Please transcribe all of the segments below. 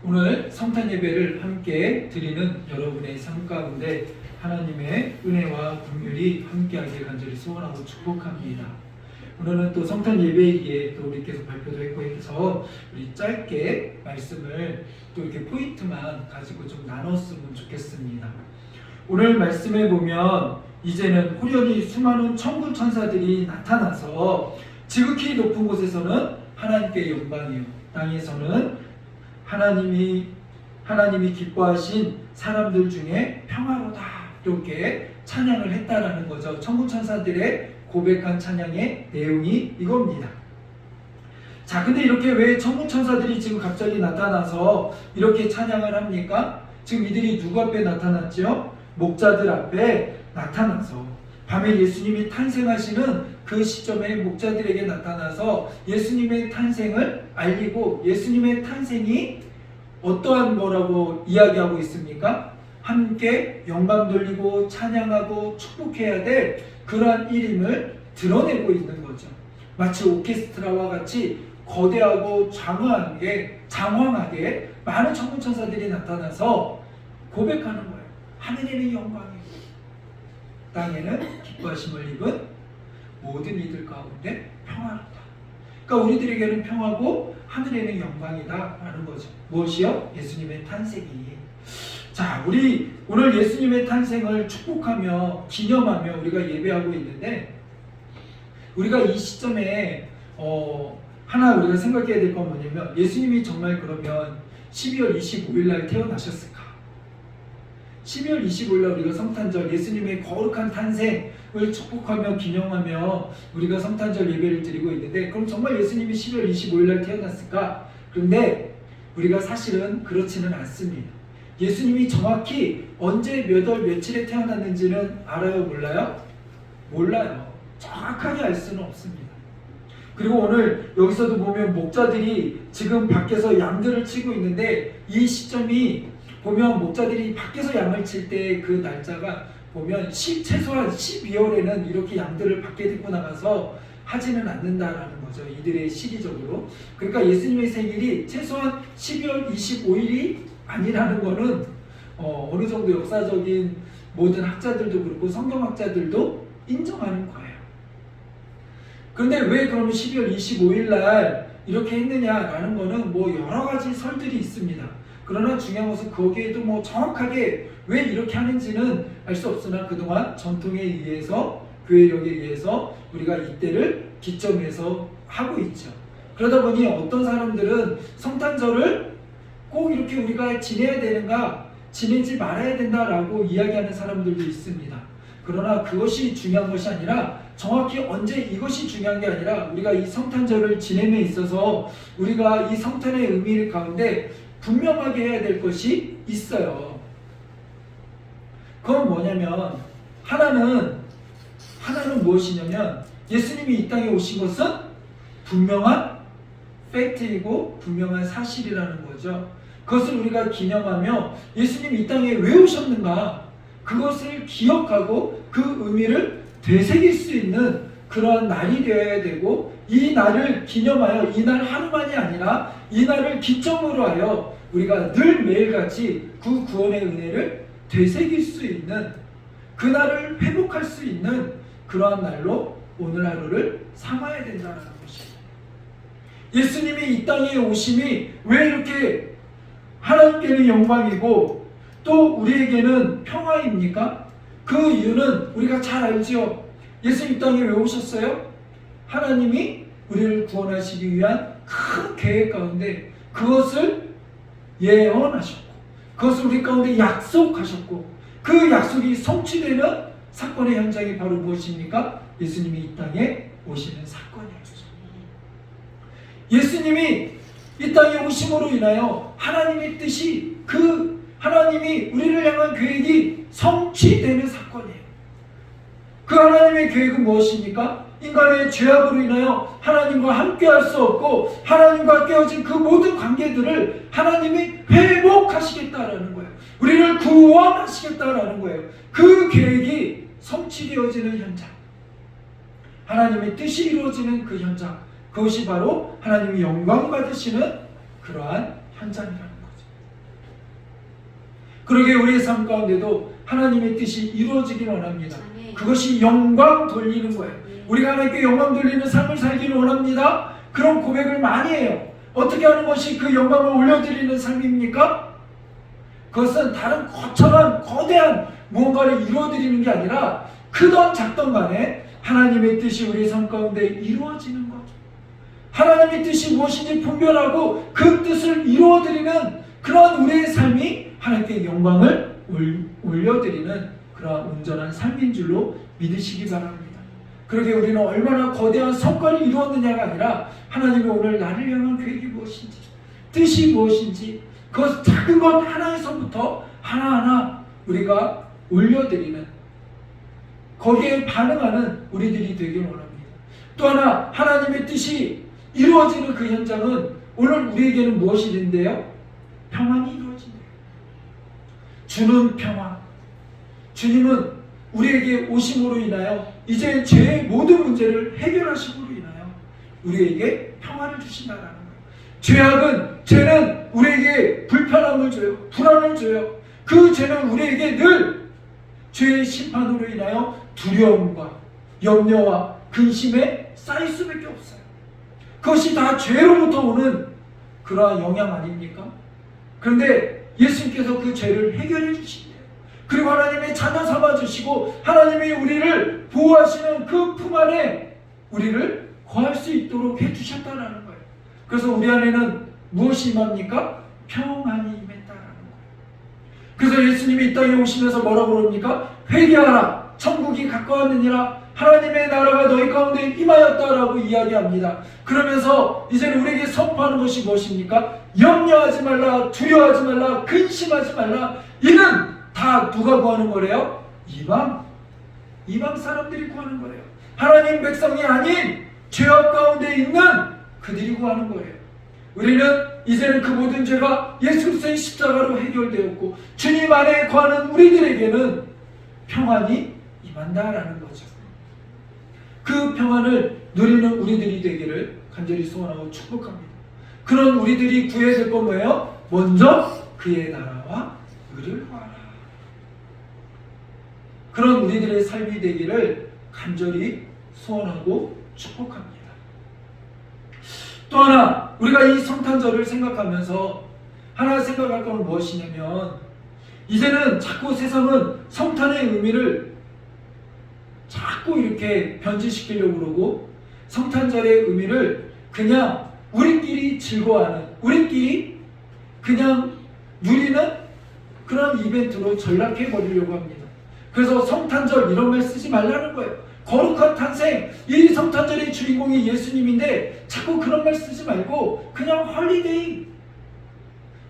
오늘 성탄 예배를 함께 드리는 여러분의 삶 가운데 하나님의 은혜와 긍휼이 함께하길 간절히 소원하고 축복합니다. 오늘은 또 성탄 예배이기에 또 우리께서 발표도 했고 해서 우리 짧게 말씀을 또 이렇게 포인트만 가지고 좀 나눴으면 좋겠습니다. 오늘 말씀에 보면 이제는 호련히 수많은 천군 천사들이 나타나서 지극히 높은 곳에서는 하나님께 영광이요, 땅에서는 하나님이 기뻐하신 사람들 중에 평화로다, 이렇게 찬양을 했다라는 거죠. 천군 천사들의 고백한 찬양의 내용이 이겁니다. 자, 근데 이렇게 왜 천군 천사들이 지금 갑자기 나타나서 이렇게 찬양을 합니까? 지금 이들이 누구 앞에 나타났죠? 목자들 앞에 나타나서 밤에 예수님이 탄생하시는 그 시점에 목자들에게 나타나서 예수님의 탄생을 알리고, 예수님의 탄생이 어떠한 뭐라고 이야기하고 있습니까? 함께 영광 돌리고 찬양하고 축복해야 될 그러한 일임을 드러내고 있는 거죠. 마치 오케스트라와 같이 거대하고 장황하게 많은 천군 천사들이 나타나서 고백하는 거예요. 하늘에는 영광이고 땅에는 기뻐하심을 입은 모든 이들 가운데 평화롭다. 그러니까 우리들에게는 평화고 하늘에는 영광이다 라는 거죠. 무엇이요? 예수님의 탄생이. 자, 우리 오늘 예수님의 탄생을 축복하며 기념하며 우리가 예배하고 있는데, 우리가 이 시점에 하나 우리가 생각해야 될 건 뭐냐면, 예수님이 정말 그러면 12월 25일 날 태어나셨을까? 12월 25일 날 우리가 성탄절, 예수님의 거룩한 탄생을 축복하며 기념하며 우리가 성탄절 예배를 드리고 있는데, 그럼 정말 예수님이 12월 25일 날 태어났을까? 그런데 우리가 사실은 그렇지는 않습니다. 예수님이 정확히 언제 몇 월 며칠에 태어났는지는 알아요? 몰라요? 몰라요. 정확하게 알 수는 없습니다. 그리고 오늘 여기서도 보면 목자들이 지금 밖에서 양들을 치고 있는데, 이 시점이 보면 목자들이 밖에서 양을 칠 때 그 날짜가 보면 최소한 12월에는 이렇게 양들을 밖에 데리고 나가서 하지는 않는다라는 거죠. 이들의 시기적으로. 그러니까 예수님의 생일이 최소한 12월 25일이 아니라는 거는 어느 정도 역사적인 모든 학자들도 그렇고 성경학자들도 인정하는 거예요. 그런데 왜 그러면 12월 25일 날 이렇게 했느냐라는 거는 뭐 여러 가지 설들이 있습니다. 그러나 중요한 것은 거기에도 뭐 정확하게 왜 이렇게 하는지는 알 수 없으나 그동안 전통에 의해서, 교회력에 의해서 우리가 이때를 기점해서 하고 있죠. 그러다 보니 어떤 사람들은 성탄절을 꼭 이렇게 우리가 지내야 되는가, 지내지 말아야 된다라고 이야기하는 사람들도 있습니다. 그러나 그것이 중요한 것이 아니라, 정확히 언제, 이것이 중요한 게 아니라, 우리가 이 성탄절을 지냄에 있어서 우리가 이 성탄의 의미 가운데 분명하게 해야 될 것이 있어요. 그건 뭐냐면, 하나는 무엇이냐면, 예수님이 이 땅에 오신 것은 분명한 팩트이고 분명한 사실이라는 거죠. 그것을 우리가 기념하며 예수님이 이 땅에 왜 오셨는가, 그것을 기억하고 그 의미를 되새길 수 있는 그러한 날이 되어야 되고, 이 날을 기념하여, 이 날 하루만이 아니라 이 날을 기점으로 하여 우리가 늘 매일같이 그 구원의 은혜를 되새길 수 있는, 그 날을 회복할 수 있는 그러한 날로 오늘 하루를 삼아야 된다는 것입니다. 예수님이 이 땅에 오심이 왜 이렇게 하나님께는 영광이고 또 우리에게는 평화입니까? 그 이유는 우리가 잘 알죠. 예수님 이 땅에 왜 오셨어요? 하나님이 우리를 구원하시기 위한 큰 계획 가운데 그것을 예언하셨고, 그것을 우리 가운데 약속하셨고, 그 약속이 성취되는 사건의 현장이 바로 무엇입니까? 예수님이 이 땅에 오시는 사건이었죠. 예수님이 이 땅에 오심으로 인하여 하나님의 뜻이, 그 하나님이 우리를 향한 계획이 성취되는 사건이에요. 그 하나님의 계획은 무엇입니까? 인간의 죄악으로 인하여 하나님과 함께할 수 없고 하나님과 깨어진 그 모든 관계들을 하나님이 회복하시겠다라는 거예요. 우리를 구원하시겠다라는 거예요. 그 계획이 성취되어지는 현장, 하나님의 뜻이 이루어지는 그 현장, 그것이 바로 하나님이 영광 받으시는 그러한 현장이라는 거죠. 그러게 우리의 삶 가운데도 하나님의 뜻이 이루어지길 원합니다. 아멘. 그것이 영광 돌리는 거예요. 우리가 하나님께 영광 돌리는 삶을 살기를 원합니다. 그런 고백을 많이 해요. 어떻게 하는 것이 그 영광을 올려드리는 삶입니까? 그것은 다른 거창한 거대한 무언가를 이루어드리는 게 아니라 크던 작던 간에 하나님의 뜻이 우리의 삶 가운데 이루어지는 거죠. 하나님의 뜻이 무엇인지 분별하고 그 뜻을 이루어드리는 그러한 우리의 삶이 하나님께 영광을 올려드리는 그러한 온전한 삶인 줄로 믿으시기 바랍니다. 그러게 우리는 얼마나 거대한 성과를 이루었느냐가 아니라 하나님이 오늘 나를 향한 계획이 무엇인지, 뜻이 무엇인지, 그 작은 것 하나에서부터 하나하나 우리가 올려드리는, 거기에 반응하는 우리들이 되길 원합니다. 또 하나, 하나님의 뜻이 이루어지는 그 현장은 오늘 우리에게는 무엇이 된대요? 평안이 이루어진대요. 주는 평안. 주님은 우리에게 오심으로 인하여 이제 죄의 모든 문제를 해결하심으로 인하여 우리에게 평안을 주신다는 거예요. 죄는 우리에게 불편함을 줘요. 불안을 줘요. 그 죄는 우리에게 늘 죄의 심판으로 인하여 두려움과 염려와 근심에 쌓일 수밖에 없어요. 그것이 다 죄로부터 오는 그러한 영향 아닙니까? 그런데 예수님께서 그 죄를 해결해 주신대요. 그리고 하나님의 자녀 삼아주시고 하나님이 우리를 보호하시는 그 품 안에 우리를 거할 수 있도록 해주셨다는 거예요. 그래서 우리 안에는 무엇이 임합니까? 평안이 임했다라는 거예요. 그래서 예수님이 이 땅에 오시면서 뭐라고 그럽니까? 회개하라, 천국이 가까웠느니라, 하나님의 나라가 너희 가운데 임하였다라고 이야기합니다. 그러면서 이제는 우리에게 선포하는 것이 무엇입니까? 염려하지 말라, 두려워하지 말라, 근심하지 말라. 이는 다 누가 구하는 거래요? 이방 사람들이 구하는 거래요. 하나님 백성이 아닌 죄악 가운데 있는 그들이 구하는 거예요. 우리는 이제는 그 모든 죄가 예수 그리스도의 십자가로 해결되었고 주님 안에 거하는 우리들에게는 평안이 임한다라는 거죠. 그 평안을 누리는 우리들이 되기를 간절히 소원하고 축복합니다. 그런 우리들이 구해야 될 건 뭐예요? 먼저 그의 나라와 의를 구하라. 그런 우리들의 삶이 되기를 간절히 소원하고 축복합니다. 또 하나, 우리가 이 성탄절을 생각하면서 하나 생각할 건 무엇이냐면, 이제는 자꾸 세상은 성탄의 의미를 자꾸 이렇게 변질시키려고 그러고 성탄절의 의미를 그냥 우리끼리 즐거워하는, 우리끼리 그냥 누리는 그런 이벤트로 전락해버리려고 합니다. 그래서 성탄절 이런 말 쓰지 말라는 거예요. 거룩한 탄생, 이 성탄절의 주인공이 예수님인데 자꾸 그런 말 쓰지 말고 그냥 헐리데이,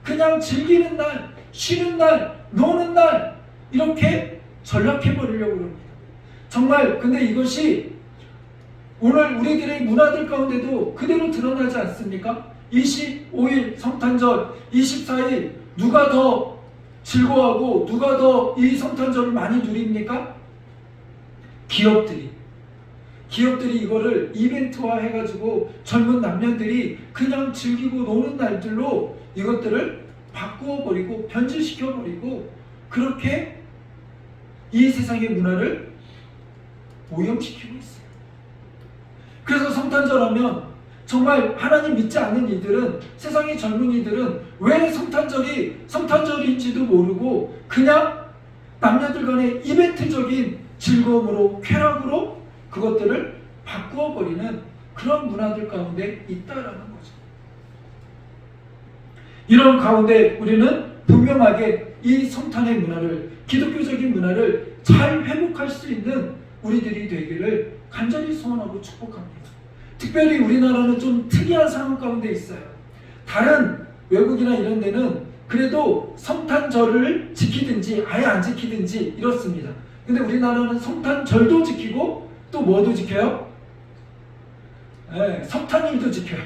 그냥 즐기는 날, 쉬는 날, 노는 날 이렇게 전락해버리려고 합니다. 정말 근데 이것이 오늘 우리들의 문화들 가운데도 그대로 드러나지 않습니까? 25일 성탄절, 24일 누가 더 즐거워하고 누가 더 이 성탄절을 많이 누립니까? 기업들이 이거를 이벤트화 해가지고 젊은 남녀들이 그냥 즐기고 노는 날들로 이것들을 바꾸어버리고 변질시켜버리고 그렇게 이 세상의 문화를 오염시키고 있어요. 그래서 성탄절 하면 정말 하나님 믿지 않는 이들은, 세상의 젊은이들은 왜 성탄절인지도 모르고 그냥 남녀들 간의 이벤트적인 즐거움으로, 쾌락으로 그것들을 바꾸어버리는 그런 문화들 가운데 있다라는 거죠. 이런 가운데 우리는 분명하게 이 성탄의 문화를, 기독교적인 문화를 잘 회복할 수 있는 우리들이 되기를 간절히 소원하고 축복합니다. 특별히 우리나라는 좀 특이한 상황 가운데 있어요. 다른 외국이나 이런 데는 그래도 성탄절을 지키든지 아예 안 지키든지 이렇습니다. 근데 우리나라는 성탄절도 지키고 또 뭐도 지켜요? 네, 성탄일도 지켜요.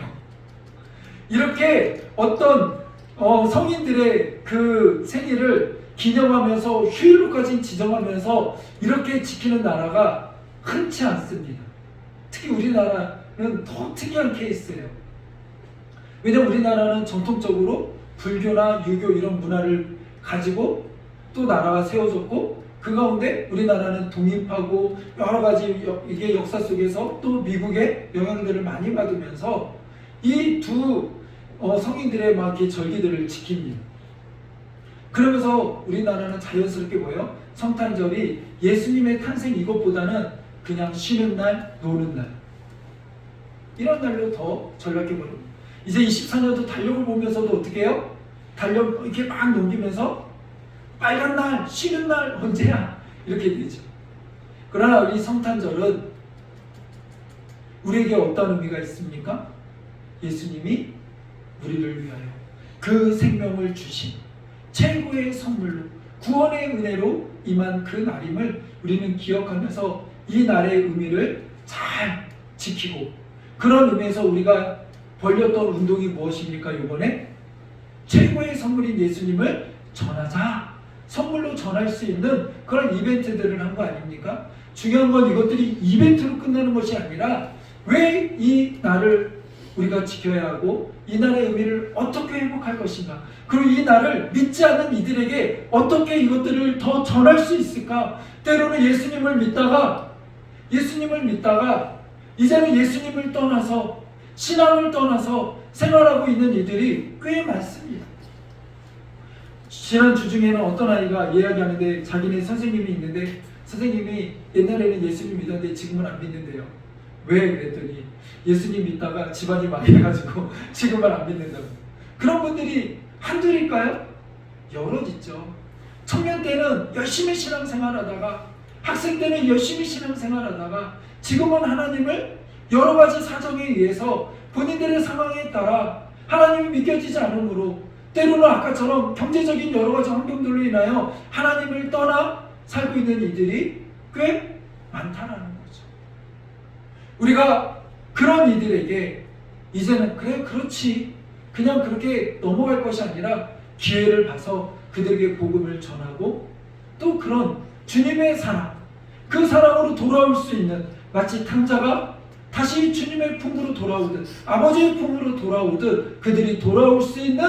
이렇게 어떤 성인들의 그 생일을 기념하면서 휴일로까지 지정하면서 이렇게 지키는 나라가 흔치 않습니다. 특히 우리나라는 더 특이한 케이스예요. 왜냐하면 우리나라는 전통적으로 불교나 유교 이런 문화를 가지고 또 나라가 세워졌고 그 가운데 우리나라는 독립하고 여러 가지 이게 역사 속에서 또 미국의 영향들을 많이 받으면서 이 두 성인들의 막 이렇게 절기들을 지킵니다. 그러면서 우리나라는 자연스럽게 뭐예요? 성탄절이 예수님의 탄생 이것보다는 그냥 쉬는 날, 노는 날 이런 날로 더 전락해버립니다. 이제 24년도 달력을 보면서도 어떻게 해요? 달력 이렇게 막 넘기면서 빨간 날, 쉬는 날 언제야? 이렇게 되죠. 그러나 우리 성탄절은 우리에게 어떤 의미가 있습니까? 예수님이 우리를 위하여 그 생명을 주신 최고의 선물로 구원의 은혜로 임한 그 날임을 우리는 기억하면서 이 날의 의미를 잘 지키고 그런 의미에서 우리가 벌였던 운동이 무엇입니까? 이번에 최고의 선물인 예수님을 전하자, 선물로 전할 수 있는 그런 이벤트들을 한 거 아닙니까? 중요한 건 이것들이 이벤트로 끝나는 것이 아니라 왜 이 날을 우리가 지켜야 하고 이 날의 의미를 어떻게 회복할 것인가, 그리고 이 날을 믿지 않는 이들에게 어떻게 이것들을 더 전할 수 있을까. 때로는 예수님을 믿다가 이제는 예수님을 떠나서 신앙을 떠나서 생활하고 있는 이들이 꽤 많습니다. 지난 주 중에는 어떤 아이가 이야기하는데 자기네 선생님이 있는데 선생님이 옛날에는 예수님 믿었는데 지금은 안 믿는데요. 왜? 그랬더니 예수님 믿다가 집안이 망해가지고 지금은 안 믿는다고. 그런 분들이 한둘일까요? 여럿 있죠. 청년 때는 열심히 신앙생활하다가 학생 때는 열심히 신앙생활하다가 지금은 하나님을 여러 가지 사정에 의해서 본인들의 상황에 따라 하나님이 믿겨지지 않으므로 때로는 아까처럼 경제적인 여러 가지 환경들로 인하여 하나님을 떠나 살고 있는 이들이 꽤 많다라는 거죠. 우리가 그런 이들에게 이제는 그래 그렇지 그냥 그렇게 넘어갈 것이 아니라 기회를 봐서 그들에게 복음을 전하고 또 그런 주님의 사랑, 그 사랑으로 돌아올 수 있는, 마치 탕자가 다시 주님의 품으로 돌아오듯 아버지의 품으로 돌아오듯 그들이 돌아올 수 있는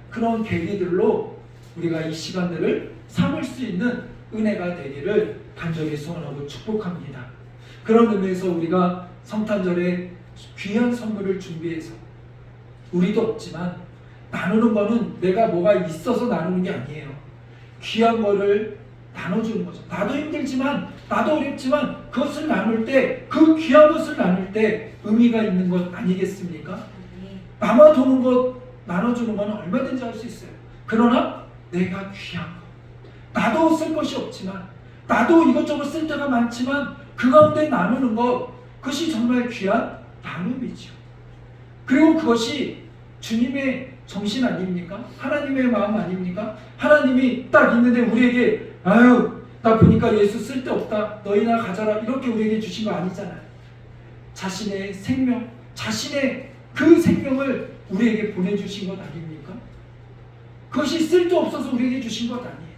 그런 계기들로 우리가 이 시간들을 삼을 수 있는 은혜가 되기를 간절히 소원하고 축복합니다. 그런 의미에서 우리가 성탄절에 귀한 선물을 준비해서 우리도 없지만 나누는 거는 내가 뭐가 있어서 나누는 게 아니에요. 귀한 거를 나눠주는 거죠. 나도 힘들지만 나도 어렵지만 그것을 나눌 때, 그 귀한 것을 나눌 때 의미가 있는 것 아니겠습니까? 남아 도는 것 나눠주는 건 얼마든지 할 수 있어요. 그러나 내가 귀한 거, 나도 쓸 것이 없지만 나도 이것저것 쓸 때가 많지만 그 가운데 나누는 것, 그것이 정말 귀한 나눔이죠. 그리고 그것이 주님의 정신 아닙니까? 하나님의 마음 아닙니까? 하나님이 딱 있는데 우리에게 아유 나 보니까 예수 쓸데없다 너희나 가져라 이렇게 우리에게 주신 거 아니잖아요. 자신의 생명, 자신의 그 생명을 우리에게 보내주신 것 아닙니까? 그것이 쓸데없어서 우리에게 주신 것 아니에요.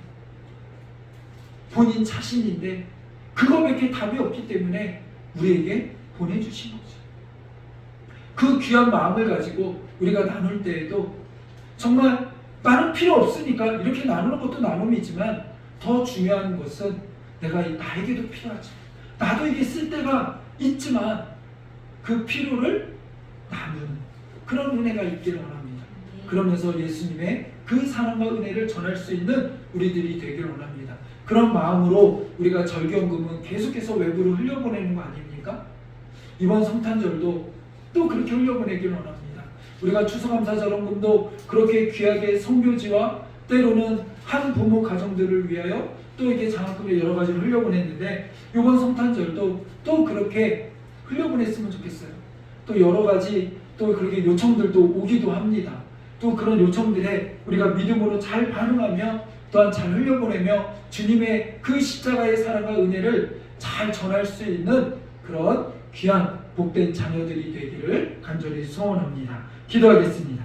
본인 자신인데 그거밖에 답이 없기 때문에 우리에게 보내주신 거죠. 그 귀한 마음을 가지고 우리가 나눌 때에도 정말 나는 필요 없으니까 이렇게 나누는 것도 나눔이지만 더 중요한 것은 내가 나에게도 필요하지, 나도 이게 쓸 때가 있지만 그 필요를 나누는 그런 은혜가 있기를 원합니다. 그러면서 예수님의 그 사랑과 은혜를 전할 수 있는 우리들이 되기를 원합니다. 그런 마음으로 우리가 절기연금은 계속해서 외부로 흘려보내는 거 아닙니까? 이번 성탄절도 또 그렇게 흘려보내기를 원합니다. 우리가 추수감사절원금도 그렇게 귀하게 성교지와 때로는 한 부모 가정들을 위하여 또 이렇게 장학금에 여러 가지를 흘려보냈는데 이번 성탄절도 또 그렇게 흘려보냈으면 좋겠어요. 또 여러 가지 또 그렇게 요청들도 오기도 합니다. 또 그런 요청들에 우리가 믿음으로 잘 반응하며 또한 잘 흘려보내며 주님의 그 십자가의 사랑과 은혜를 잘 전할 수 있는 그런 귀한 복된 자녀들이 되기를 간절히 소원합니다. 기도하겠습니다.